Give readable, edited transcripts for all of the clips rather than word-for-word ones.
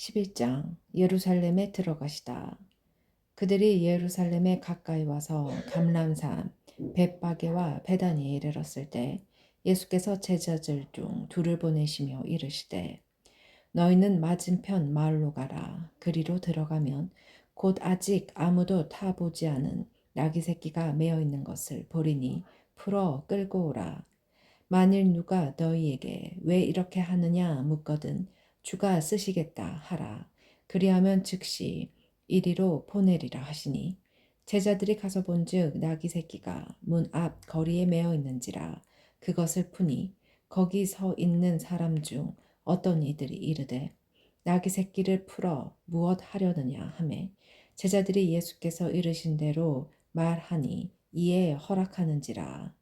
11장 예루살렘에 들어가시다. 그들이 예루살렘에 가까이 와서 감람산 벳바게와 베다니에 이르렀을 때 예수께서 제자들 중 둘을 보내시며 이르시되 너희는 맞은편 마을로 가라. 그리로 들어가면 곧 아직 아무도 타보지 않은 나귀 새끼가 매어 있는 것을 보리니 풀어 끌고 오라. 만일 누가 너희에게 왜 이렇게 하느냐 묻거든 주가 쓰시겠다 하라. 그리하면 즉시 이리로 보내리라 하시니 제자들이 가서 본즉 나귀 새끼가 문 앞 거리에 매어 있는지라. 그것을 푸니 거기 서 있는 사람 중 어떤 이들이 이르되 나귀 새끼를 풀어 무엇 하려느냐 하매 제자들이 예수께서 이르신 대로 말하니 이에 허락하는지라.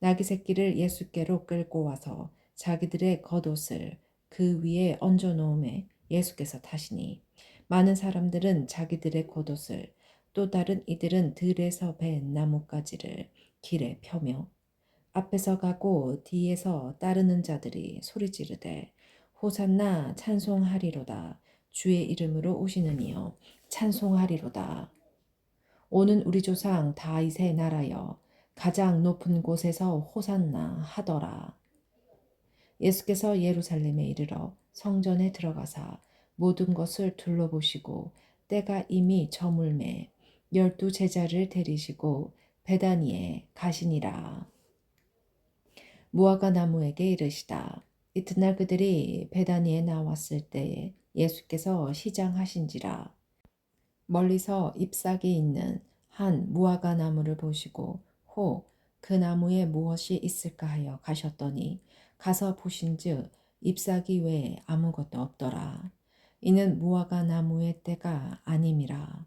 나귀 새끼를 예수께로 끌고 와서 자기들의 겉옷을 그 위에 얹어 놓음에 예수께서 타시니 많은 사람들은 자기들의 겉옷을 또 다른 이들은 들에서 벤 나뭇가지를 길에 펴며 앞에서 가고 뒤에서 따르는 자들이 소리 지르되 호산나 찬송하리로다. 주의 이름으로 오시는 이여 찬송하리로다. 오는 우리 조상 다윗의 나라여 가장 높은 곳에서 호산나 하더라. 예수께서 예루살렘에 이르러 성전에 들어가사 모든 것을 둘러보시고 때가 이미 저물매 12 제자를 데리시고 베다니에 가시니라. 무화과 나무에게 이르시다. 이튿날 그들이 베다니에 나왔을 때에 예수께서 시장하신지라. 멀리서 잎사귀 있는 한 무화과 나무를 보시고 그 나무에 무엇이 있을까 하여 가셨더니 가서 보신즉 잎사귀 외에 아무것도 없더라. 이는 무화과 나무의 때가 아님이라.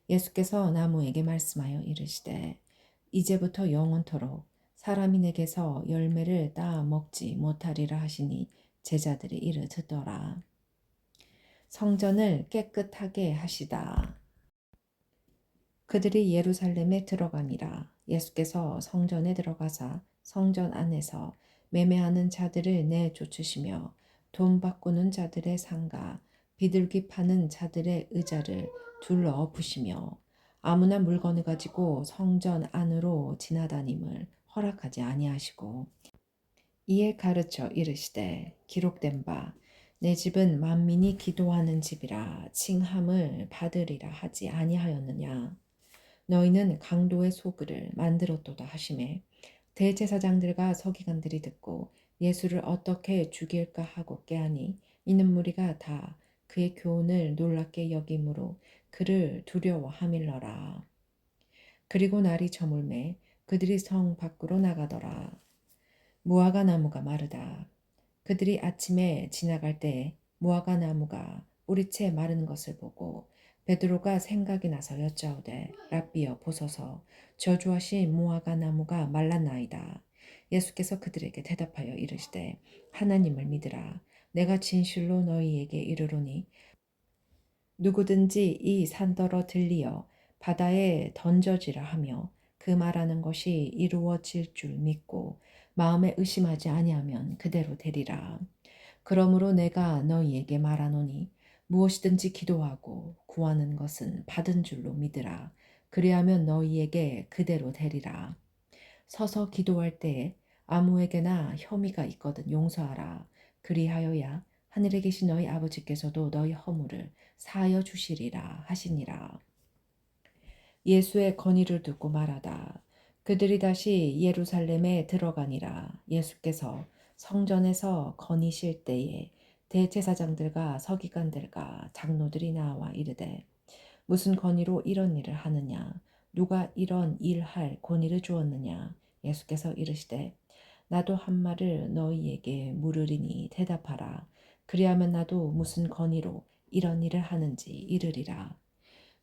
예수께서 나무에게 말씀하여 이르시되 이제부터 영원토록 사람이 내게서 열매를 따 먹지 못하리라 하시니 제자들이 이를 듣더라. 성전을 깨끗하게 하시다. 그들이 예루살렘에 들어가니라. 예수께서 성전에 들어가사 성전 안에서 매매하는 자들을 내쫓으시며 돈 바꾸는 자들의 상가 비둘기 파는 자들의 의자를 둘러 엎으시며 아무나 물건을 가지고 성전 안으로 지나다님을 허락하지 아니하시고 이에 가르쳐 이르시되 기록된 바 내 집은 만민이 기도하는 집이라 칭함을 받으리라 하지 아니하였느냐. 너희는 강도의 소굴을 만들었도다 하시매 대제사장들과 서기관들이 듣고 예수를 어떻게 죽일까 하고 깨하니 이는 무리가 다 그의 교훈을 놀랍게 여김으로 그를 두려워함일러라. 그리고 날이 저물매 그들이 성 밖으로 나가더라. 무화과 나무가 마르다. 그들이 아침에 지나갈 때에 무화과 나무가 뿌리채 마른 것을 보고 베드로가 생각이 나서 여짜오되 랍비여 보소서 저주하신 무화과 나무가 말랐나이다. 예수께서 그들에게 대답하여 이르시되 하나님을 믿으라. 내가 진실로 너희에게 이르노니 누구든지 이 산더러 들리어 바다에 던져지라 하며 그 말하는 것이 이루어질 줄 믿고 마음에 의심하지 아니하면 그대로 되리라. 그러므로 내가 너희에게 말하노니 무엇이든지 기도하고 구하는 것은 받은 줄로 믿으라. 그리하면 너희에게 그대로 되리라. 서서 기도할 때에 아무에게나 혐의가 있거든 용서하라. 그리하여야 하늘에 계신 너희 아버지께서도 너희 허물을 사하여 주시리라 하시니라. 예수의 건의를 듣고 말하다. 그들이 다시 예루살렘에 들어가니라. 예수께서 성전에서 건의실 때에 대제사장들과 서기관들과 장로들이 나와 이르되 무슨 건의로 이런 일을 하느냐? 누가 이런 일할 권위를 주었느냐? 예수께서 이르시되 나도 한 말을 너희에게 물으리니 대답하라. 그리하면 나도 무슨 건의로 이런 일을 하는지 이르리라.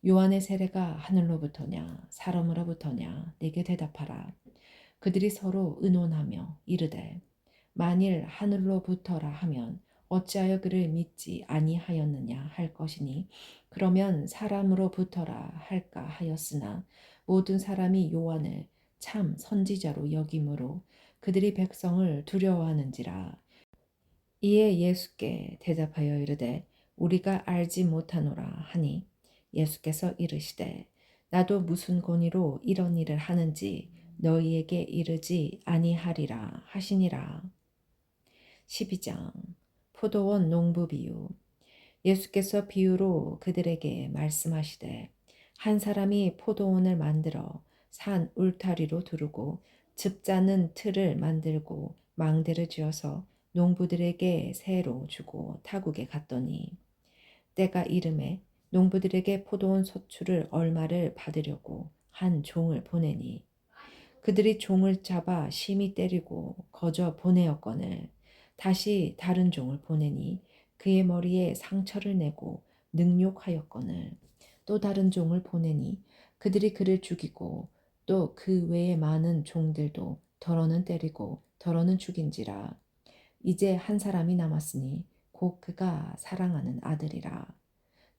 요한의 세례가 하늘로부터냐 사람으로부터냐 내게 대답하라. 그들이 서로 의논하며 이르되 만일 하늘로부터라 하면 어찌하여 그를 믿지 아니하였느냐 할 것이니 그러면 사람으로부터라 할까 하였으나 모든 사람이 요한을 참 선지자로 여김으로 그들이 백성을 두려워하는지라. 이에 예수께 대답하여 이르되 우리가 알지 못하노라 하니 예수께서 이르시되 나도 무슨 권위로 이런 일을 하는지 너희에게 이르지 아니하리라 하시니라. 12장 포도원 농부 비유. 예수께서 비유로 그들에게 말씀하시되 한 사람이 포도원을 만들어 산 울타리로 두르고 즙 짜는 틀을 만들고 망대를 지어서 농부들에게 새로 주고 타국에 갔더니 때가 이름에 농부들에게 포도원 소출을 얼마를 받으려고 한 종을 보내니 그들이 종을 잡아 심히 때리고 거저 보내었거늘 다시 다른 종을 보내니 그의 머리에 상처를 내고 능욕하였거늘 또 다른 종을 보내니 그들이 그를 죽이고 또 그 외에 많은 종들도 더러는 때리고 더러는 죽인지라. 이제 한 사람이 남았으니 곧 그가 사랑하는 아들이라.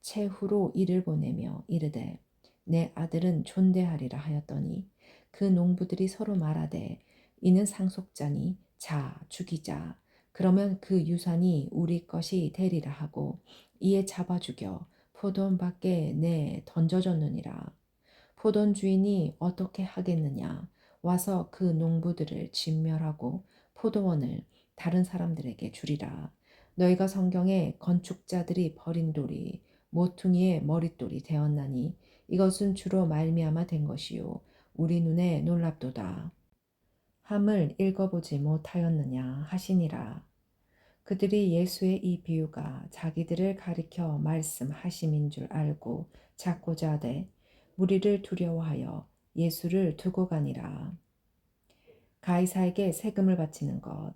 채후로 이를 보내며 이르되 내 아들은 존대하리라 하였더니 그 농부들이 서로 말하되 이는 상속자니 자 죽이자 그러면 그 유산이 우리 것이 되리라 하고 이에 잡아 죽여 포도원 밖에 내 던져줬느니라. 포도원 주인이 어떻게 하겠느냐 와서 그 농부들을 진멸하고 포도원을 다른 사람들에게 주리라. 너희가 성경에 건축자들이 버린 돌이 모퉁이의 머릿돌이 되었나니 이것은 주로 말미암아 된 것이요 우리 눈에 놀랍도다 함을 읽어보지 못하였느냐 하시니라. 그들이 예수의 이 비유가 자기들을 가리켜 말씀하심인 줄 알고 찾고자 하되 무리를 두려워하여 예수를 두고 가니라. 가이사에게 세금을 바치는 것.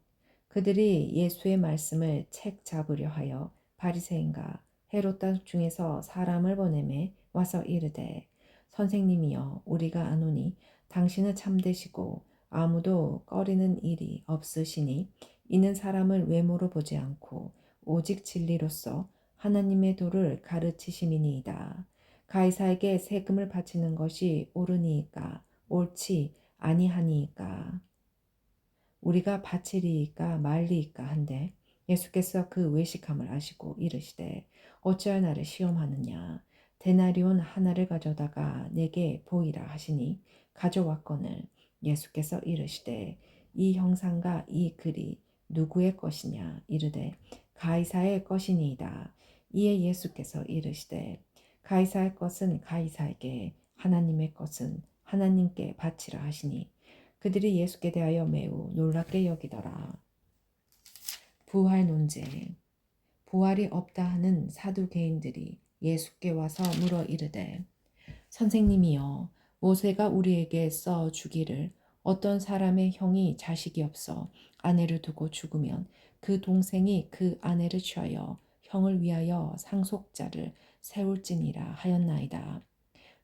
그들이 예수의 말씀을 책 잡으려 하여 바리새인과 헤롯 땅 중에서 사람을 보내매 와서 이르되 선생님이여 우리가 아노니 당신은 참되시고 아무도 꺼리는 일이 없으시니 이는 사람을 외모로 보지 않고 오직 진리로서 하나님의 도를 가르치심이니이다. 가이사에게 세금을 바치는 것이 옳으니이까 옳지 아니하니이까 우리가 바치리이까 말리이까 한데 예수께서 그 외식함을 아시고 이르시되 어찌할 나를 시험하느냐 데나리온 하나를 가져다가 내게 보이라 하시니 가져왔거늘 예수께서 이르시되 이 형상과 이 글이 누구의 것이냐 이르되 가이사의 것이니이다. 이에 예수께서 이르시되 가이사의 것은 가이사에게 하나님의 것은 하나님께 바치라 하시니 그들이 예수께 대하여 매우 놀랍게 여기더라. 부활 논쟁. 부활이 없다 하는 사두개인들이 예수께 와서 물어 이르되 선생님이여 모세가 우리에게 써 주기를 어떤 사람의 형이 자식이 없어 아내를 두고 죽으면 그 동생이 그 아내를 취하여 형을 위하여 상속자를 세울지니라 하였나이다.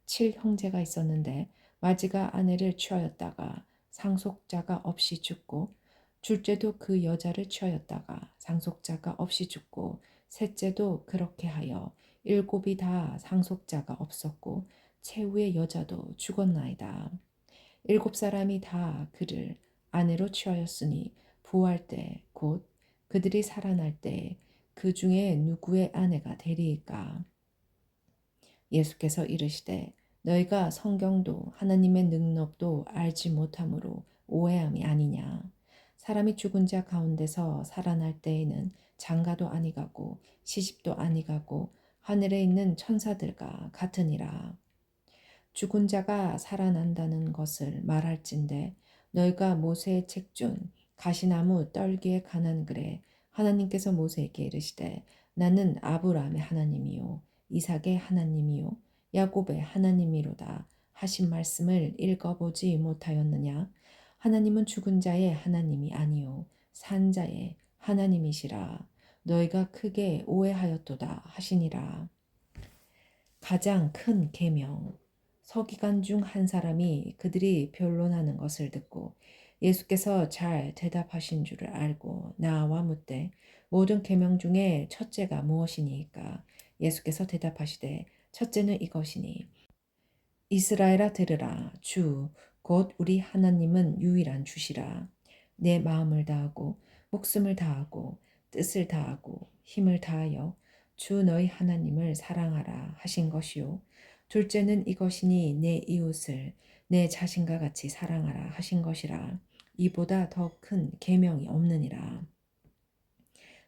7형제가 있었는데 마지가 아내를 취하였다가 상속자가 없이 죽고 둘째도 그 여자를 취하였다가 상속자가 없이 죽고 셋째도 그렇게 하여 일곱이 다 상속자가 없었고 최후의 여자도 죽었나이다. 7사람이 다 그를 아내로 취하였으니 부활 때 곧 그들이 살아날 때 그 중에 누구의 아내가 되리이까? 예수께서 이르시되 너희가 성경도 하나님의 능력도 알지 못함으로 오해함이 아니냐. 사람이 죽은 자 가운데서 살아날 때에는 장가도 아니가고 시집도 아니가고 하늘에 있는 천사들과 같으니라. 죽은 자가 살아난다는 것을 말할진대 너희가 모세의 책중 가시나무 떨기에 관한 글에 하나님께서 모세에게 이르시되 나는 아브라함의 하나님이요 이삭의 하나님이요 야곱의 하나님이로다 하신 말씀을 읽어보지 못하였느냐. 하나님은 죽은 자의 하나님이 아니요 산 자의 하나님이시라. 너희가 크게 오해하였도다 하시니라. 가장 큰 계명. 서기관 중 한 사람이 그들이 변론하는 것을 듣고 예수께서 잘 대답하신 줄을 알고 나와 묻되 모든 계명 중에 첫째가 무엇이니까? 예수께서 대답하시되 첫째는 이것이니 이스라엘아 들으라 주 곧 우리 하나님은 유일한 주시라. 내 마음을 다하고 목숨을 다하고 뜻을 다하고 힘을 다하여 주 너희 하나님을 사랑하라 하신 것이요. 둘째는 이것이니 내 이웃을 내 자신과 같이 사랑하라 하신 것이라. 이보다 더 큰 계명이 없느니라.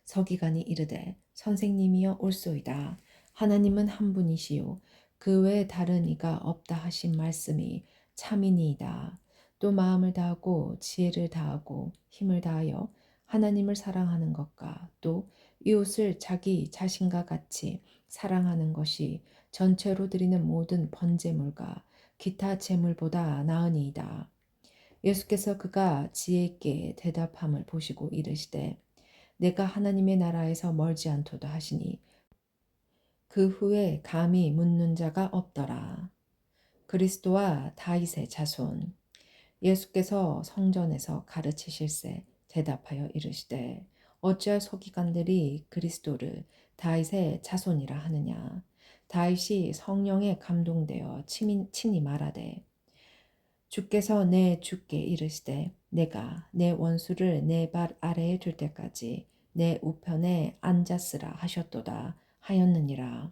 서기관이 이르되 선생님이여 올소이다. 하나님은 한 분이시요 그 외에 다른 이가 없다 하신 말씀이 참이니이다. 또 마음을 다하고 지혜를 다하고 힘을 다하여 하나님을 사랑하는 것과 또 이웃을 자기 자신과 같이 사랑하는 것이 전체로 드리는 모든 번제물과 기타 제물보다 나으니이다. 예수께서 그가 지혜 있게 대답함을 보시고 이르시되 내가 하나님의 나라에서 멀지 않도다 하시니 그 후에 감히 묻는 자가 없더라. 그리스도와 다윗의 자손. 예수께서 성전에서 가르치실세 대답하여 이르시되 어찌할 서기관들이 그리스도를 다윗의 자손이라 하느냐. 다윗이 성령에 감동되어 친히 말하되 주께서 내 주께 이르시되 내가 내 원수를 내 발 아래에 둘 때까지 내 우편에 앉았으라 하셨도다 하였느니라.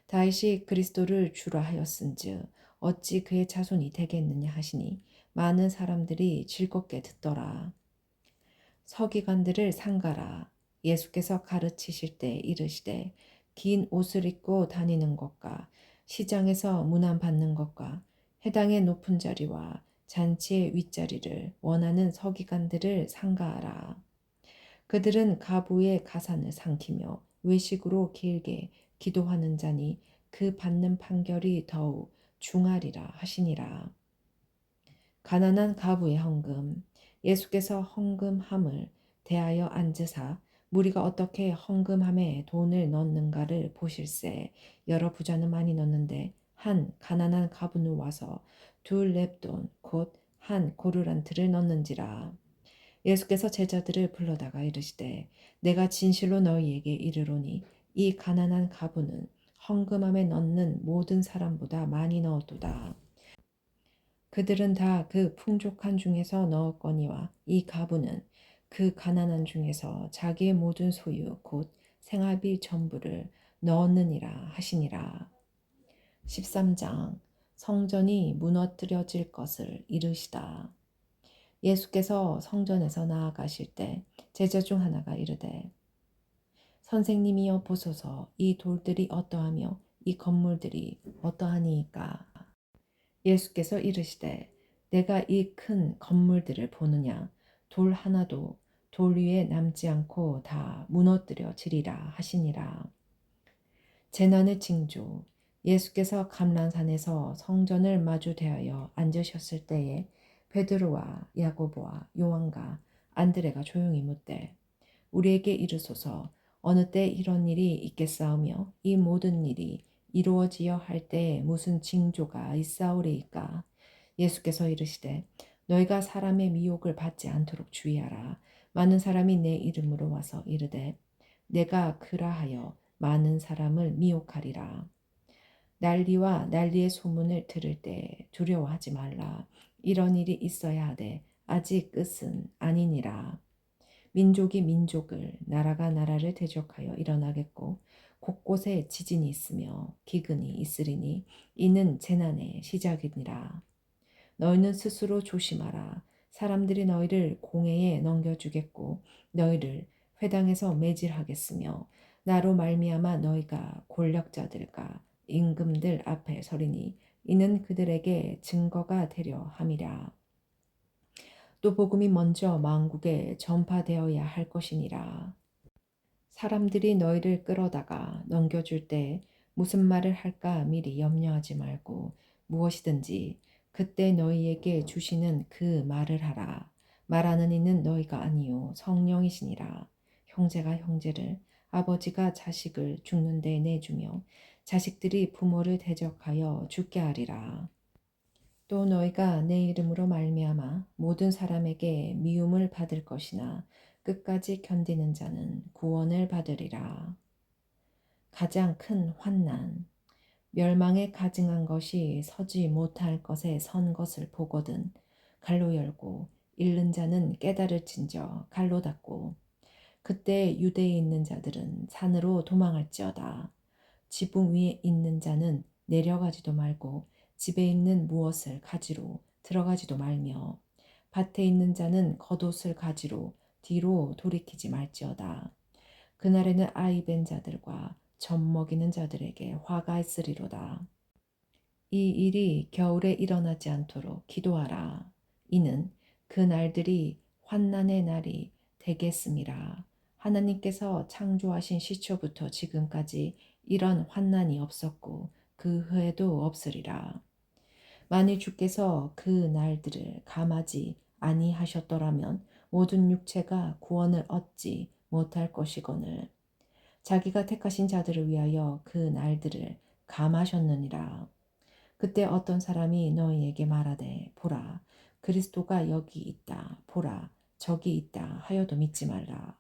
다윗이 그리스도를 주라 하였은즉 어찌 그의 자손이 되겠느냐 하시니 많은 사람들이 즐겁게 듣더라. 서기관들을 상가라. 예수께서 가르치실 때 이르시되 긴 옷을 입고 다니는 것과 시장에서 문안 받는 것과 해당의 높은 자리와 잔치의 윗자리를 원하는 서기관들을 상가하라. 그들은 가부의 가산을 삼키며 외식으로 길게 기도하는 자니 그 받는 판결이 더욱 중하리라 하시니라. 가난한 가부의 헌금. 예수께서 헌금함을 대하여 앉으사 무리가 어떻게 헌금함에 돈을 넣는가를 보실세. 여러 부자는 많이 넣는데 한 가난한 가부는 와서 둘 렙돈 곧 한 고르란트를 넣는지라. 예수께서 제자들을 불러다가 이르시되 내가 진실로 너희에게 이르노니 이 가난한 가부는 헌금함에 넣는 모든 사람보다 많이 넣었도다. 그들은 다 그 풍족한 중에서 넣었거니와 이 가부는 그 가난한 중에서 자기의 모든 소유 곧 생활비 전부를 넣었느니라 하시니라. 13장 성전이 무너뜨려질 것을 이르시다. 예수께서 성전에서 나아가실 때 제자 중 하나가 이르되 선생님이여 보소서 이 돌들이 어떠하며 이 건물들이 어떠하니이까. 예수께서 이르시되 내가 이 큰 건물들을 보느냐 돌 하나도 돌 위에 남지 않고 다 무너뜨려지리라 하시니라. 재난의 징조. 예수께서 감람산에서 성전을 마주 대하여 앉으셨을 때에 베드로와 야고보와 요한과 안드레가 조용히 묻되 우리에게 이르소서 어느 때 이런 일이 있겠사오며 이 모든 일이 이루어지어 할 때에 무슨 징조가 있사오리이까. 예수께서 이르시되 너희가 사람의 미혹을 받지 않도록 주의하라. 많은 사람이 내 이름으로 와서 이르되 내가 그라하여 많은 사람을 미혹하리라. 난리와 난리의 소문을 들을 때 두려워하지 말라. 이런 일이 있어야 하되 아직 끝은 아니니라. 민족이 민족을 나라가 나라를 대적하여 일어나겠고 곳곳에 지진이 있으며 기근이 있으리니 이는 재난의 시작이니라. 너희는 스스로 조심하라. 사람들이 너희를 공회에 넘겨주겠고 너희를 회당에서 매질하겠으며 나로 말미암아 너희가 권력자들과 임금들 앞에 서리니 이는 그들에게 증거가 되려 함이라. 또 복음이 먼저 만국에 전파되어야 할 것이니라. 사람들이 너희를 끌어다가 넘겨줄 때 무슨 말을 할까 미리 염려하지 말고 무엇이든지 그때 너희에게 주시는 그 말을 하라. 말하는 이는 너희가 아니요 성령이시니라. 형제가 형제를 아버지가 자식을 죽는 데 내주며 자식들이 부모를 대적하여 죽게 하리라. 또 너희가 내 이름으로 말미암아 모든 사람에게 미움을 받을 것이나 끝까지 견디는 자는 구원을 받으리라. 가장 큰 환난. 멸망에 가증한 것이 서지 못할 것에 선 것을 보거든 갈로 열고 잃는 자는 깨달을진저 갈로 닫고 그때 유대에 있는 자들은 산으로 도망할지어다. 지붕 위에 있는 자는 내려가지도 말고 집에 있는 무엇을 가지로 들어가지도 말며 밭에 있는 자는 겉옷을 가지로 뒤로 돌이키지 말지어다. 그날에는 아이 벤 자들과 젖 먹이는 자들에게 화가 있으리로다. 이 일이 겨울에 일어나지 않도록 기도하라. 이는 그 날들이 환난의 날이 되겠음이라. 하나님께서 창조하신 시초부터 지금까지 이런 환난이 없었고 그 후에도 없으리라. 만일 주께서 그 날들을 감하지 아니하셨더라면 모든 육체가 구원을 얻지 못할 것이거늘 자기가 택하신 자들을 위하여 그 날들을 감하셨느니라. 그때 어떤 사람이 너희에게 말하되 보라 그리스도가 여기 있다 보라 저기 있다 하여도 믿지 말라.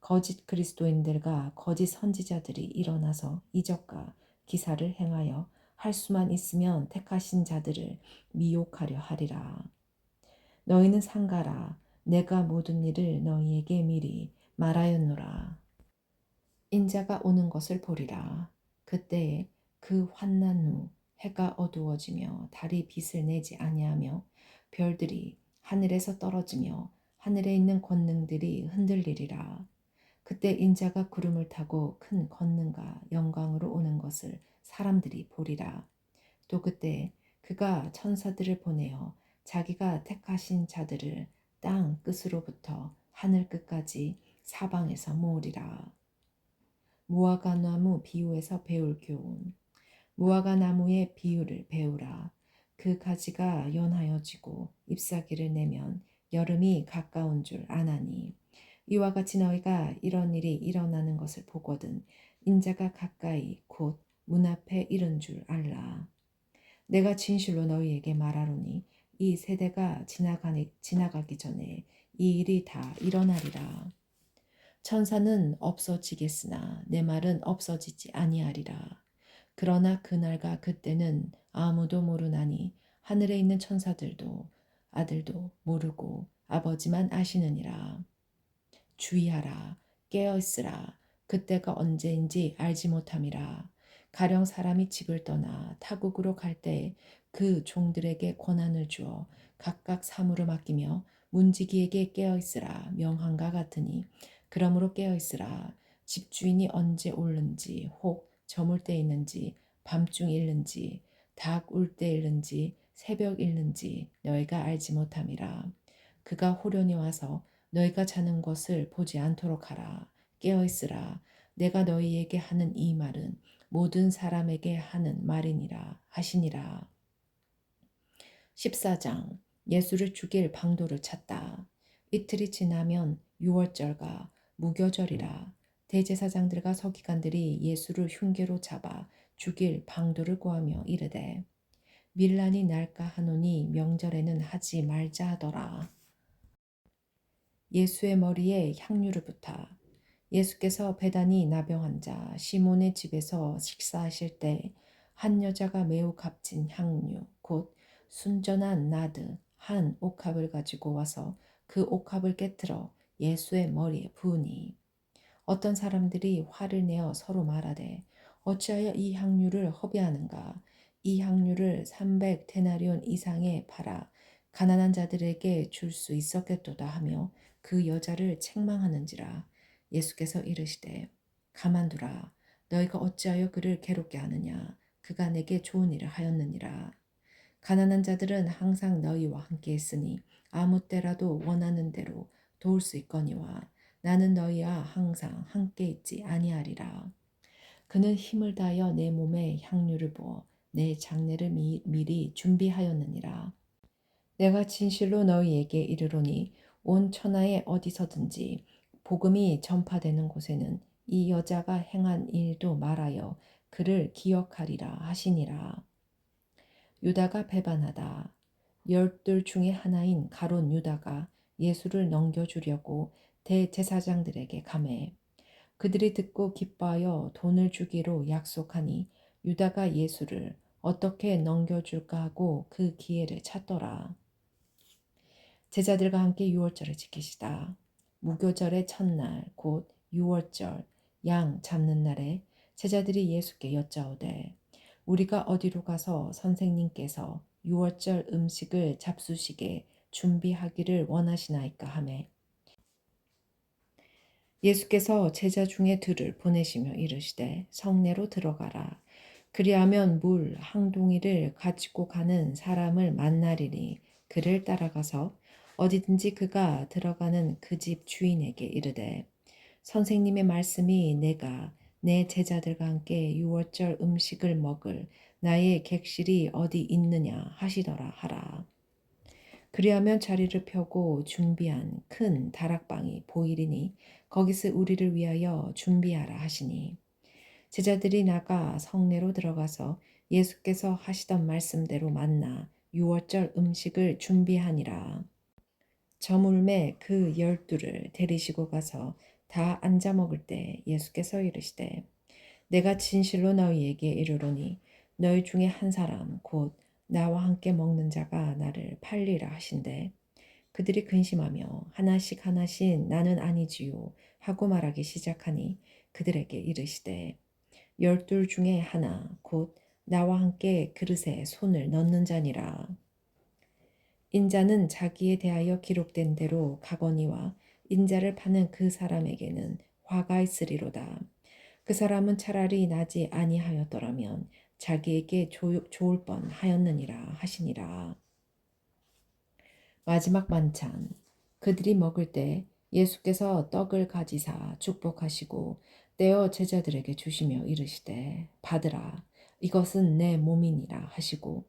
거짓 그리스도인들과 거짓 선지자들이 일어나서 이적과 기사를 행하여 할 수만 있으면 택하신 자들을 미혹하려 하리라. 너희는 상가라 내가 모든 일을 너희에게 미리 말하였노라. 인자가 오는 것을 보리라. 그때에 그 환난 후 해가 어두워지며 달이 빛을 내지 아니하며 별들이 하늘에서 떨어지며 하늘에 있는 권능들이 흔들리리라. 그때 인자가 구름을 타고 큰 권능과 영광으로 오는 것을 사람들이 보리라. 또 그때 그가 천사들을 보내어 자기가 택하신 자들을 땅 끝으로부터 하늘 끝까지 사방에서 모으리라. 무화과 나무 비유에서 배울 교훈. 무화과 나무의 비유를 배우라. 그 가지가 연하여지고 잎사귀를 내면 여름이 가까운 줄 아나니 이와 같이 너희가 이런 일이 일어나는 것을 보거든 인자가 가까이 곧 문 앞에 이른 줄 알라. 내가 진실로 너희에게 말하노니 이 세대가 지나가기 전에 이 일이 다 일어나리라. 천사는 없어지겠으나 내 말은 없어지지 아니하리라. 그러나 그날과 그때는 아무도 모르나니 하늘에 있는 천사들도 아들도 모르고 아버지만 아시느니라. 주의하라 깨어 있으라 그때가 언제인지 알지 못함이라. 가령 사람이 집을 떠나 타국으로 갈 때 그 종들에게 권한을 주어 각각 사무를 맡기며 문지기에게 깨어 있으라 명한과 같으니 그러므로 깨어 있으라. 집주인이 언제 오는지 혹 저물 때 있는지 밤중 일는지 닭 울 때 일는지 새벽 일는지 너희가 알지 못함이라. 그가 호련히 와서 너희가 자는 것을 보지 않도록 하라. 깨어 있으라. 내가 너희에게 하는 이 말은 모든 사람에게 하는 말이니라 하시니라. 14장 예수를 죽일 방도를 찾다. 이틀이 지나면 유월절과 무교절이라. 대제사장들과 서기관들이 예수를 흉계로 잡아 죽일 방도를 구하며 이르되 밀란이 날까 하노니 명절에는 하지 말자 하더라. 예수의 머리에 향유를 붓다. 예수께서 배단이 나병 자 시몬의 집에서 식사하실 때 한 여자가 매우 값진 향유 곧 순전한 나드 한 옥합을 가지고 와서 그 옥합을 깨뜨려 예수의 머리에 부으니 어떤 사람들이 화를 내어 서로 말하되 어찌하여 이 향유를 허비하는가. 이 향유를 300데나리온 이상에 팔아 가난한 자들에게 줄 수 있었겠도다 하며 그 여자를 책망하는지라. 예수께서 이르시되 가만두라. 너희가 어찌하여 그를 괴롭게 하느냐. 그가 내게 좋은 일을 하였느니라. 가난한 자들은 항상 너희와 함께 있으니 아무 때라도 원하는 대로 도울 수 있거니와 나는 너희와 항상 함께 있지 아니하리라. 그는 힘을 다하여 내 몸에 향유를 부어 내 장례를 미리 준비하였느니라. 내가 진실로 너희에게 이르노니 온 천하에 어디서든지 복음이 전파되는 곳에는 이 여자가 행한 일도 말하여 그를 기억하리라 하시니라. 유다가 배반하다. 열둘 중에 하나인 가론 유다가 예수를 넘겨주려고 대제사장들에게 감해 그들이 듣고 기뻐하여 돈을 주기로 약속하니 유다가 예수를 어떻게 넘겨줄까 하고 그 기회를 찾더라. 제자들과 함께 유월절을 지키시다. 무교절의 첫날 곧 유월절 양 잡는 날에 제자들이 예수께 여짜오되 우리가 어디로 가서 선생님께서 유월절 음식을 잡수시게 준비하기를 원하시나이까 하매 예수께서 제자 중에 둘을 보내시며 이르시되 성내로 들어가라. 그리하면 물 한 동이를 가지고 가는 사람을 만나리니 그를 따라가서 어디든지 그가 들어가는 그 집 주인에게 이르되 선생님의 말씀이 내가 내 제자들과 함께 유월절 음식을 먹을 나의 객실이 어디 있느냐 하시더라 하라. 그리하면 자리를 펴고 준비한 큰 다락방이 보이리니 거기서 우리를 위하여 준비하라 하시니 제자들이 나가 성내로 들어가서 예수께서 하시던 말씀대로 만나 유월절 음식을 준비하니라. 저물매 그 12를 데리시고 가서 다 앉아 먹을 때 예수께서 이르시되 내가 진실로 너희에게 이르노니 너희 중에 한 사람 곧 나와 함께 먹는 자가 나를 팔리라 하신대 그들이 근심하며 하나씩 하나씩 나는 아니지요 하고 말하기 시작하니 그들에게 이르시되 12 중에 하나 곧 나와 함께 그릇에 손을 넣는 자니라. 인자는 자기에 대하여 기록된 대로 가거니와 인자를 파는 그 사람에게는 화가 있으리로다. 그 사람은 차라리 나지 아니하였더라면 자기에게 좋을 뻔하였느니라 하시니라. 마지막 만찬. 그들이 먹을 때 예수께서 떡을 가지사 축복하시고 떼어 제자들에게 주시며 이르시되 받으라 이것은 내 몸이니라 하시고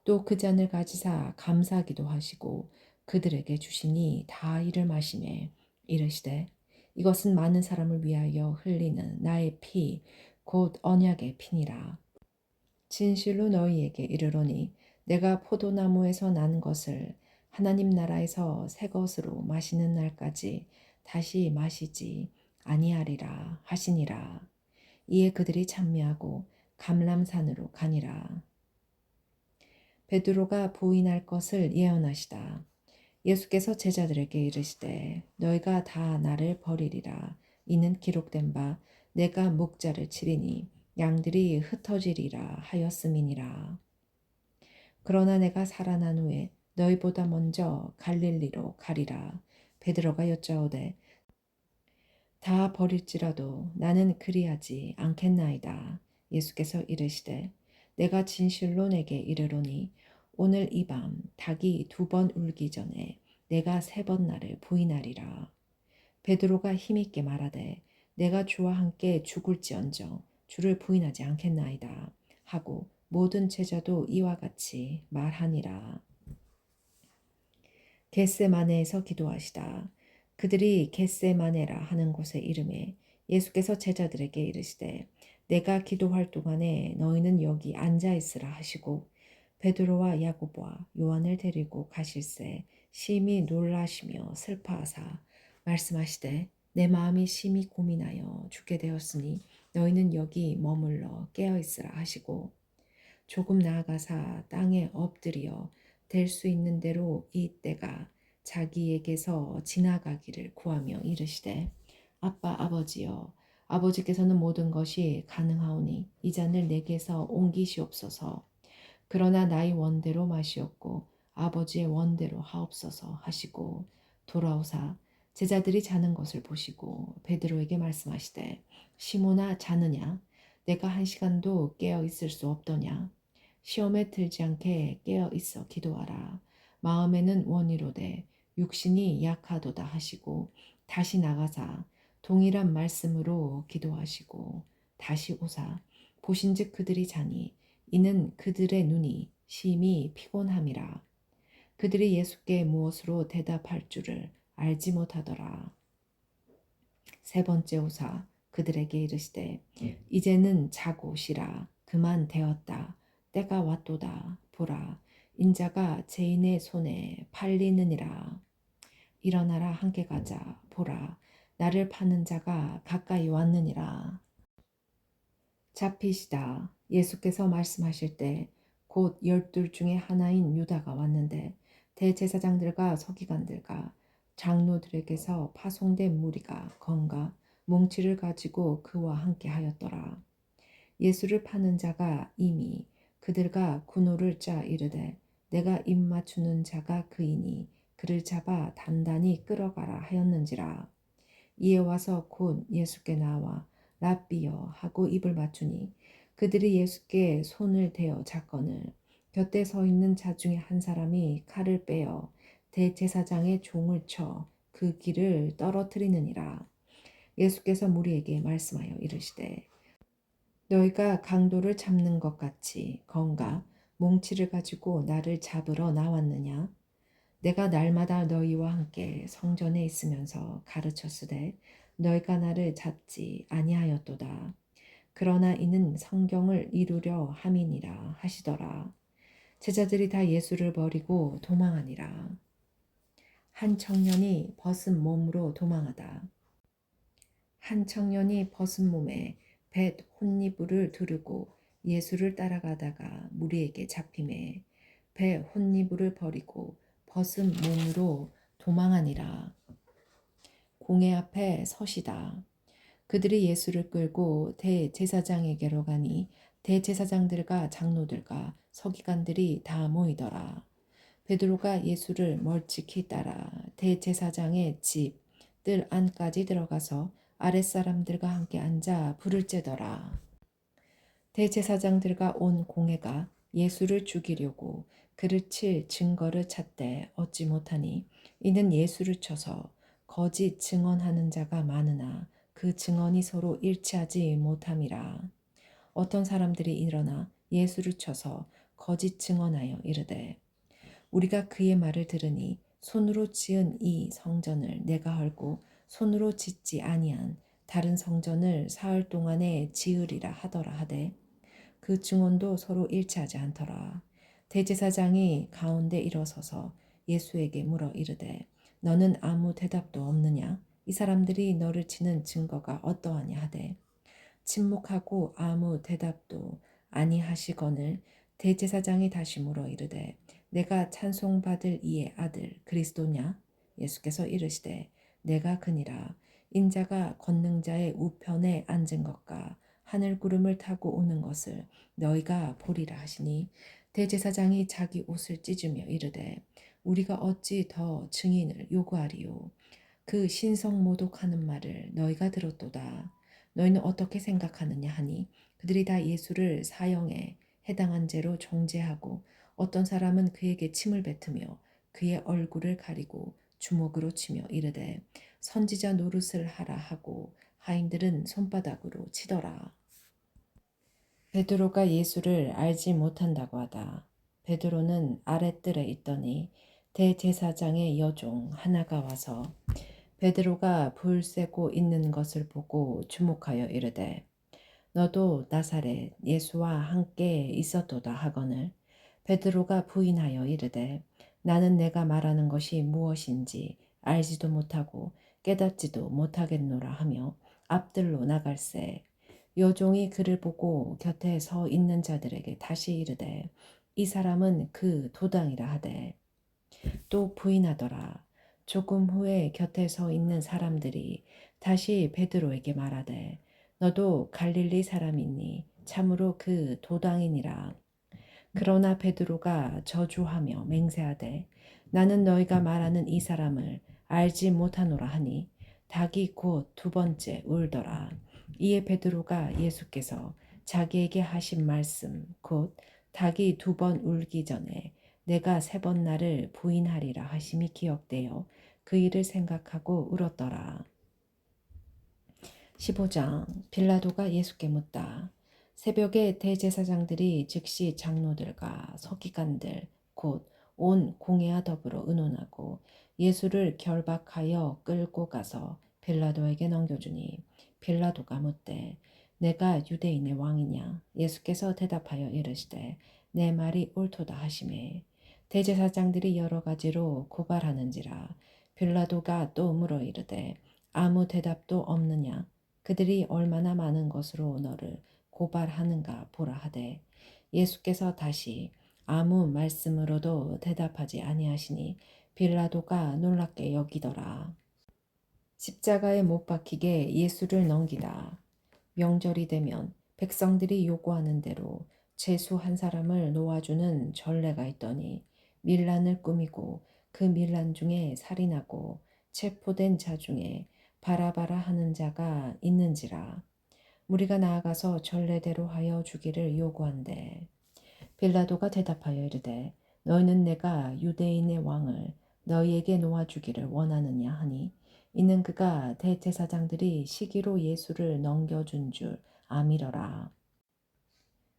또 그 잔을 가지사 감사기도 하시고 그들에게 주시니 다 이를 마시매 이르시되 이것은 많은 사람을 위하여 흘리는 나의 피 곧 언약의 피니라. 진실로 너희에게 이르노니 내가 포도나무에서 난 것을 하나님 나라에서 새 것으로 마시는 날까지 다시 마시지 아니하리라 하시니라. 이에 그들이 찬미하고 감람산으로 가니라. 베드로가 부인할 것을 예언하시다. 예수께서 제자들에게 이르시되 너희가 다 나를 버리리라. 이는 기록된 바 내가 목자를 치리니 양들이 흩어지리라 하였음이니라. 그러나 내가 살아난 후에 너희보다 먼저 갈릴리로 가리라. 베드로가 여짜오되 다 버릴지라도 나는 그리하지 않겠나이다. 예수께서 이르시되 내가 진실로 내게 이르노니 오늘 이 밤 닭이 2번 울기 전에 내가 3번 나를 부인하리라. 베드로가 힘있게 말하되 내가 주와 함께 죽을지언정 주를 부인하지 않겠나이다 하고 모든 제자도 이와 같이 말하니라. 겟세마네에서 기도하시다. 그들이 겟세마네라 하는 곳의 이름에 예수께서 제자들에게 이르시되 내가 기도할 동안에 너희는 여기 앉아 있으라 하시고 베드로와 야고보와 요한을 데리고 가실새 심히 놀라시며 슬퍼하사 말씀하시되 내 마음이 심히 고민하여 죽게 되었으니 너희는 여기 머물러 깨어 있으라 하시고 조금 나아가사 땅에 엎드려 될 수 있는 대로 이 때가 자기에게서 지나가기를 구하며 이르시되 아빠 아버지여 아버지께서는 모든 것이 가능하오니 이 잔을 내게서 옮기시옵소서 그러나 나의 원대로 마시옵고 아버지의 원대로 하옵소서 하시고 돌아오사 제자들이 자는 것을 보시고 베드로에게 말씀하시되 시몬아 자느냐 내가 1시간도 깨어 있을 수 없더냐 시험에 들지 않게 깨어 있어 기도하라 마음에는 원이로되 육신이 약하도다 하시고 다시 나가사 동일한 말씀으로 기도하시고 다시 오사 보신즉 그들이 자니 이는 그들의 눈이 심히 피곤함이라. 그들이 예수께 무엇으로 대답할 줄을 알지 못하더라. 3번째 오사 그들에게 이르시되 이제는 자고 쉬라. 그만 되었다. 때가 왔도다. 보라. 인자가 죄인의 손에 팔리느니라. 일어나라 함께 가자. 보라. 나를 파는 자가 가까이 왔느니라. 잡히시다. 예수께서 말씀하실 때 곧 12 중에 하나인 유다가 왔는데 대제사장들과 서기관들과 장로들에게서 파송된 무리가 건가 몽치를 가지고 그와 함께 하였더라. 예수를 파는 자가 이미 그들과 군호를 짜 이르되 내가 입맞추는 자가 그이니 그를 잡아 단단히 끌어가라 하였는지라. 이에 와서 곧 예수께 나와 랍비여 하고 입을 맞추니 그들이 예수께 손을 대어 잡거늘 곁에 서 있는 자 중에 한 사람이 칼을 빼어 대제사장의 종을 쳐 그 길을 떨어뜨리느니라. 예수께서 무리에게 말씀하여 이르시되 너희가 강도를 잡는 것 같이 건가 몽치를 가지고 나를 잡으러 나왔느냐? 내가 날마다 너희와 함께 성전에 있으면서 가르쳤으되 너희가 나를 잡지 아니하였도다. 그러나 이는 성경을 이루려 함이니라 하시더라. 제자들이 다 예수를 버리고 도망하니라. 한 청년이 벗은 몸으로 도망하다. 한 청년이 벗은 몸에 벳 혼니부를 두르고 예수를 따라가다가 무리에게 잡힘에 배 혼니부를 버리고 벗은 몸으로 도망하니라. 공회 앞에 서시다. 그들이 예수를 끌고 대제사장에게로 가니 대제사장들과 장로들과 서기관들이 다 모이더라. 베드로가 예수를 멀찍이 따라 대제사장의 집 뜰 안까지 들어가서 아랫사람들과 함께 앉아 불을 쬐더라. 대제사장들과 온 공회가 예수를 죽이려고 그를 칠 증거를 찾되 얻지 못하니 이는 예수를 쳐서 거짓 증언하는 자가 많으나 그 증언이 서로 일치하지 못함이라. 어떤 사람들이 일어나 예수를 쳐서 거짓 증언하여 이르되 우리가 그의 말을 들으니 손으로 지은 이 성전을 내가 헐고 손으로 짓지 아니한 다른 성전을 사흘 동안에 지으리라 하더라 하되 그 증언도 서로 일치하지 않더라. 대제사장이 가운데 일어서서 예수에게 물어 이르되 너는 아무 대답도 없느냐? 이 사람들이 너를 치는 증거가 어떠하냐 하되 침묵하고 아무 대답도 아니하시거늘 대제사장이 다시 물어 이르되 내가 찬송받을 이의 아들 그리스도냐? 예수께서 이르시되 내가 그니라. 인자가 권능자의 우편에 앉은 것과 하늘 구름을 타고 오는 것을 너희가 보리라 하시니 대제사장이 자기 옷을 찢으며 이르되 우리가 어찌 더 증인을 요구하리요. 그 신성 모독하는 말을 너희가 들었도다. 너희는 어떻게 생각하느냐 하니 그들이 다 예수를 사형에 해당한 죄로 정죄하고 어떤 사람은 그에게 침을 뱉으며 그의 얼굴을 가리고 주먹으로 치며 이르되 선지자 노릇을 하라 하고 하인들은 손바닥으로 치더라. 베드로가 예수를 알지 못한다고 하다. 베드로는 아랫뜰에 있더니 대제사장의 여종 하나가 와서 베드로가 불 쐬고 있는 것을 보고 주목하여 이르되 너도 나사렛 예수와 함께 있었도다 하거늘 베드로가 부인하여 이르되 나는 내가 말하는 것이 무엇인지 알지도 못하고 깨닫지도 못하겠노라 하며 앞들로 나갈새 여종이 그를 보고 곁에 서 있는 자들에게 다시 이르되 이 사람은 그 도당이라 하되 또 부인하더라. 조금 후에 곁에 서 있는 사람들이 다시 베드로에게 말하되 너도 갈릴리 사람이니 참으로 그 도당이니라. 그러나 베드로가 저주하며 맹세하되 나는 너희가 말하는 이 사람을 알지 못하노라 하니 닭이 곧 두 번째 울더라. 이에 베드로가 예수께서 자기에게 하신 말씀 곧 닭이 두 번 울기 전에 내가 세 번 나를 부인하리라 하심이 기억되어 그 일을 생각하고 울었더라. 15장 빌라도가 예수께 묻다. 새벽에 대제사장들이 즉시 장로들과 서기관들 곧 온 공회와 더불어 의논하고 예수를 결박하여 끌고 가서 빌라도에게 넘겨주니 빌라도가 묻되 내가 유대인의 왕이냐? 예수께서 대답하여 이르시되 내 말이 옳도다 하시매 대제사장들이 여러 가지로 고발하는지라 빌라도가 또 물어 이르되 아무 대답도 없느냐? 그들이 얼마나 많은 것으로 너를 고발하는가 보라 하되 예수께서 다시 아무 말씀으로도 대답하지 아니하시니 빌라도가 놀랍게 여기더라. 십자가에 못 박히게 예수를 넘기다. 명절이 되면 백성들이 요구하는 대로 죄수 한 사람을 놓아주는 전례가 있더니 밀란을 꾸미고 그 밀란 중에 살인하고 체포된 자 중에 바라바라 하는 자가 있는지라. 무리가 나아가서 전례대로 하여 주기를 요구한대. 빌라도가 대답하여 이르되 너희는 내가 유대인의 왕을 너희에게 놓아주기를 원하느냐 하니 이는 그가 대제사장들이 시기로 예수를 넘겨준 줄 아미러라.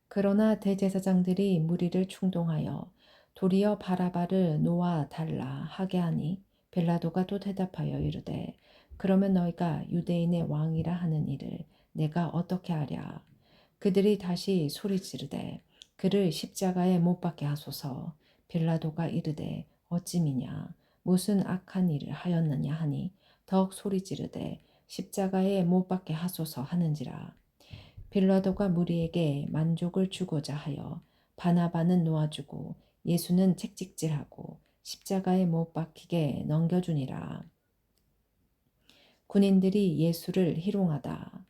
그러나 대제사장들이 무리를 충동하여 도리어 바라바를 놓아 달라 하게 하니 빌라도가 또 대답하여 이르되 그러면 너희가 유대인의 왕이라 하는 이를 내가 어떻게 하랴. 그들이 다시 소리 지르되 그를 십자가에 못 박게 하소서. 빌라도가 이르되 어찌미냐 무슨 악한 일을 하였느냐 하니 더욱 소리 지르되 십자가에 못 박게 하소서 하는지라. 빌라도가 무리에게 만족을 주고자 하여 바나바는 놓아주고 예수는 책찍질하고 십자가에 못 박히게 넘겨주니라. 군인들이 예수를 희롱하다.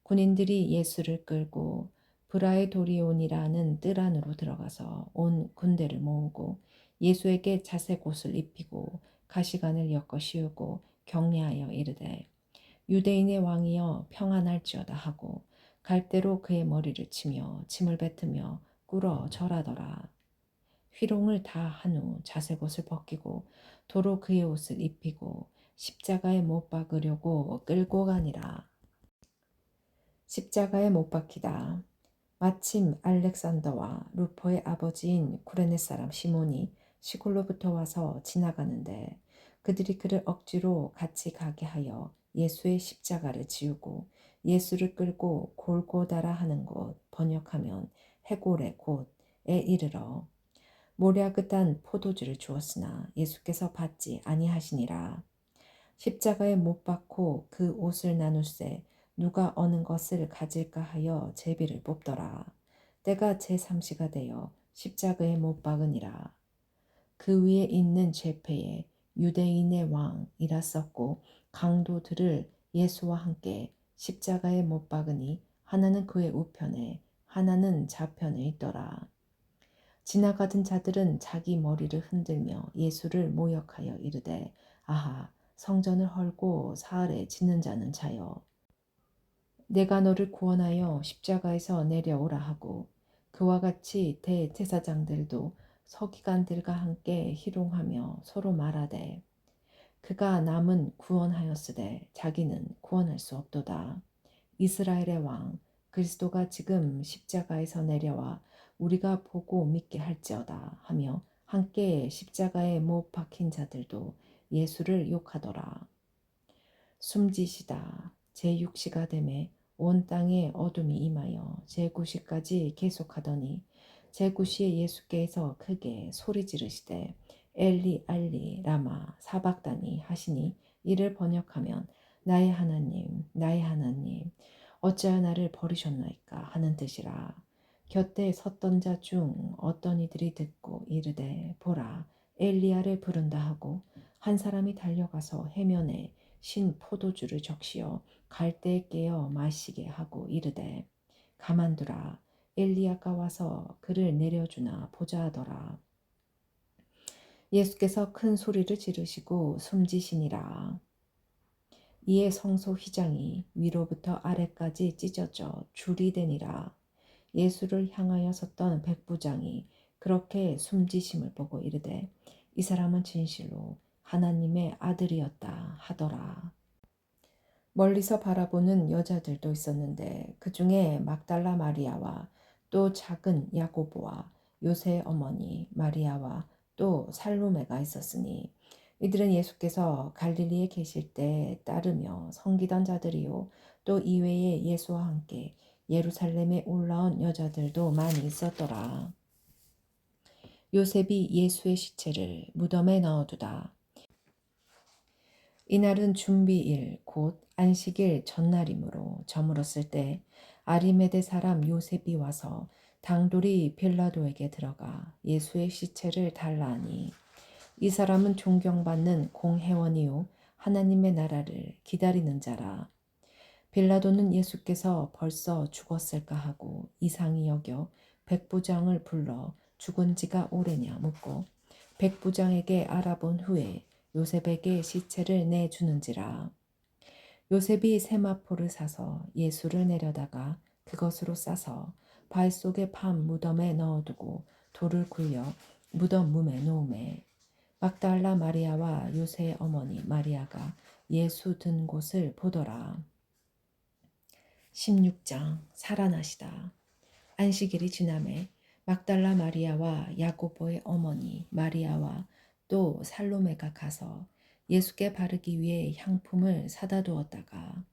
군인들이 예수를 끌고 브라에도리온이라는 뜰 안으로 들어가서 온 군대를 모으고 예수에게 자색 옷을 입히고 가시관을 엮어 씌우고 격려하여 이르되 유대인의 왕이여 평안할지어다 하고 갈대로 그의 머리를 치며 침을 뱉으며 꿇어 절하더라. 희롱을 다 한 후 자색 옷을 벗기고 도로 그의 옷을 입히고 십자가에 못 박으려고 끌고 가니라. 십자가에 못 박히다. 마침 알렉산더와 루포의 아버지인 쿠레네 사람 시몬이 시골로부터 와서 지나가는데 그들이 그를 억지로 같이 가게 하여 예수의 십자가를 지우고 예수를 끌고 골고다라 하는 곳 번역하면 해골의 곳에 이르러 모략 끝한 포도주를 주었으나 예수께서 받지 아니하시니라. 십자가에 못 박고 그 옷을 나눌세 누가 어느 것을 가질까 하여 제비를 뽑더라. 때가 제3시가 되어 십자가에 못 박으니라. 그 위에 있는 죄패에 유대인의 왕이라 썼고 강도들을 예수와 함께 십자가에 못 박으니 하나는 그의 우편에 하나는 좌편에 있더라. 지나가던 자들은 자기 머리를 흔들며 예수를 모욕하여 이르되 아하 성전을 헐고 사흘에 짓는 자는 자여 내가 너를 구원하여 십자가에서 내려오라 하고 그와 같이 대제사장들도 서기관들과 함께 희롱하며 서로 말하되 그가 남은 구원하였으되 자기는 구원할 수 없도다. 이스라엘의 왕 그리스도가 지금 십자가에서 내려와 우리가 보고 믿게 할지어다 하며 함께 십자가에 못 박힌 자들도 예수를 욕하더라. 숨지시다. 제6시가 되매 온 땅에 어둠이 임하여 제9시까지 계속하더니 제9시에 예수께서 크게 소리 지르시되 엘리 알리 라마 사박다니 하시니 이를 번역하면 나의 하나님 어찌하여 나를 버리셨나이까 하는 뜻이라. 곁에 섰던 자 중 어떤 이들이 듣고 이르되 보라 엘리야를 부른다 하고 한 사람이 달려가서 해면에 신 포도주를 적시어 갈대에 깨어 마시게 하고 이르되 가만두라 엘리야가 와서 그를 내려주나 보자 하더라. 예수께서 큰 소리를 지르시고 숨지시니라. 이에 성소 휘장이 위로부터 아래까지 찢어져 줄이 되니라. 예수를 향하여 섰던 백부장이 그렇게 숨지심을 보고 이르되 이 사람은 진실로 하나님의 아들이었다 하더라. 멀리서 바라보는 여자들도 있었는데 그 중에 막달라 마리아와 또 작은 야고보와 요새의 어머니 마리아와 또 살로메가 있었으니 이들은 예수께서 갈릴리에 계실 때 따르며 섬기던 자들이요 또 이외에 예수와 함께 예루살렘에 올라온 여자들도 많이 있었더라. 요셉이 예수의 시체를 무덤에 넣어두다. 이날은 준비일 곧 안식일 전날이므로 저물었을 때 아리메데 사람 요셉이 와서 당돌이 빌라도에게 들어가 예수의 시체를 달라 하니 이 사람은 존경받는 공회원이요 하나님의 나라를 기다리는 자라. 빌라도는 예수께서 벌써 죽었을까 하고 이상히 여겨 백부장을 불러 죽은 지가 오래냐 묻고 백부장에게 알아본 후에 요셉에게 시체를 내주는지라. 요셉이 세마포를 사서 예수를 내려다가 그것으로 싸서 발 속에 판 무덤에 넣어두고 돌을 굴려 무덤 문에 놓음에 막달라 마리아와 요새의 어머니 마리아가 예수 든 곳을 보더라. 16장 살아나시다. 안식일이 지남에 막달라 마리아와 야고보의 어머니 마리아와 또 살로메가 가서 예수께 바르기 위해 향품을 사다 두었다가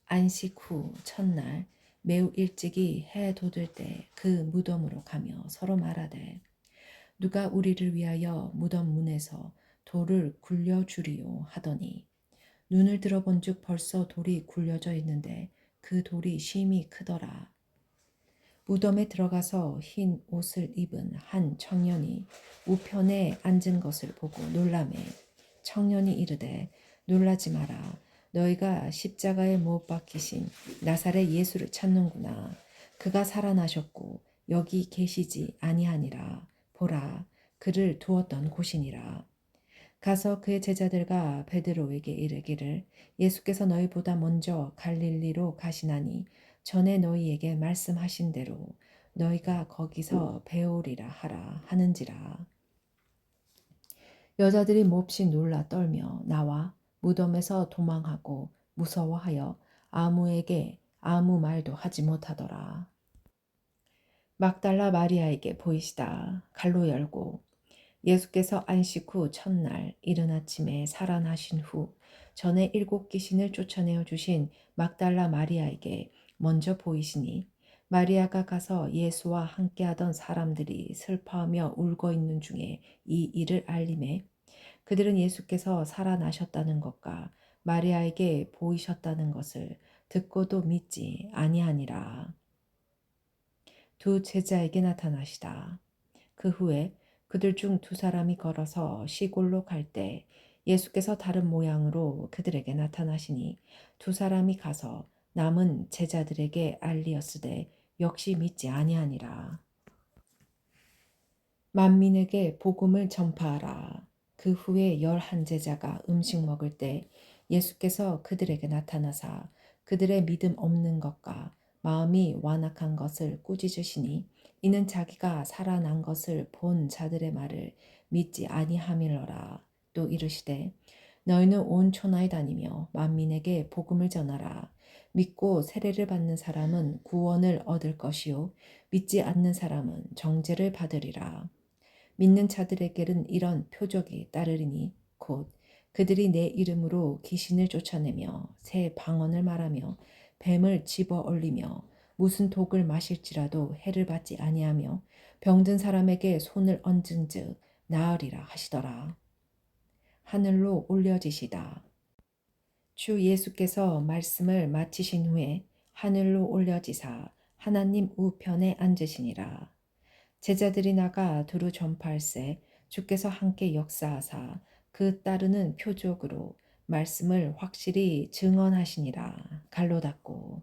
안식 후 첫날 매우 일찍이 해 돋을 때 그 무덤으로 가며 서로 말하되 누가 우리를 위하여 무덤 문에서 돌을 굴려주리요 하더니 눈을 들어본즉 벌써 돌이 굴려져 있는데 그 돌이 심히 크더라. 무덤에 들어가서 흰 옷을 입은 한 청년이 우편에 앉은 것을 보고 놀라매 청년이 이르되 놀라지 마라. 너희가 십자가에 못 박히신 나사렛 예수를 찾는구나. 그가 살아나셨고 여기 계시지 아니하니라. 보라, 그를 두었던 곳이니라. 가서 그의 제자들과 베드로에게 이르기를 예수께서 너희보다 먼저 갈릴리로 가시나니 전에 너희에게 말씀하신 대로 너희가 거기서 배우리라 하라 하는지라. 여자들이 몹시 놀라 떨며 나와 무덤에서 도망하고 무서워하여 아무에게 아무 말도 하지 못하더라. 막달라 마리아에게 보이시다. 갈로 열고 예수께서 안식 후 첫날 이른 아침에 살아나신 후 전에 7 귀신을 쫓아내어 주신 막달라 마리아에게 먼저 보이시니 마리아가 가서 예수와 함께하던 사람들이 슬퍼하며 울고 있는 중에 이 일을 알림해 그들은 예수께서 살아나셨다는 것과 마리아에게 보이셨다는 것을 듣고도 믿지 아니하니라. 두 제자에게 나타나시다. 그 후에 그들 중 2 사람이 걸어서 시골로 갈 때 예수께서 다른 모양으로 그들에게 나타나시니 2 사람이 가서 남은 제자들에게 알리었으되 역시 믿지 아니하니라. 만민에게 복음을 전파하라. 그 후에 11 제자가 음식 먹을 때 예수께서 그들에게 나타나사 그들의 믿음 없는 것과 마음이 완악한 것을 꾸짖으시니 이는 자기가 살아난 것을 본 자들의 말을 믿지 아니함이러라. 또 이르시되 너희는 온 천하에 다니며 만민에게 복음을 전하라. 믿고 세례를 받는 사람은 구원을 얻을 것이요 믿지 않는 사람은 정죄를 받으리라. 믿는 자들에게는 이런 표적이 따르리니 곧 그들이 내 이름으로 귀신을 쫓아내며 새 방언을 말하며 뱀을 집어 올리며 무슨 독을 마실지라도 해를 받지 아니하며 병든 사람에게 손을 얹은즉 나으리라 하시더라. 하늘로 올려지시다. 주 예수께서 말씀을 마치신 후에 하늘로 올려지사 하나님 우편에 앉으시니라. 제자들이 나가 두루 전파할세 주께서 함께 역사하사 그 따르는 표적으로 말씀을 확실히 증언하시니라. 갈로 닫고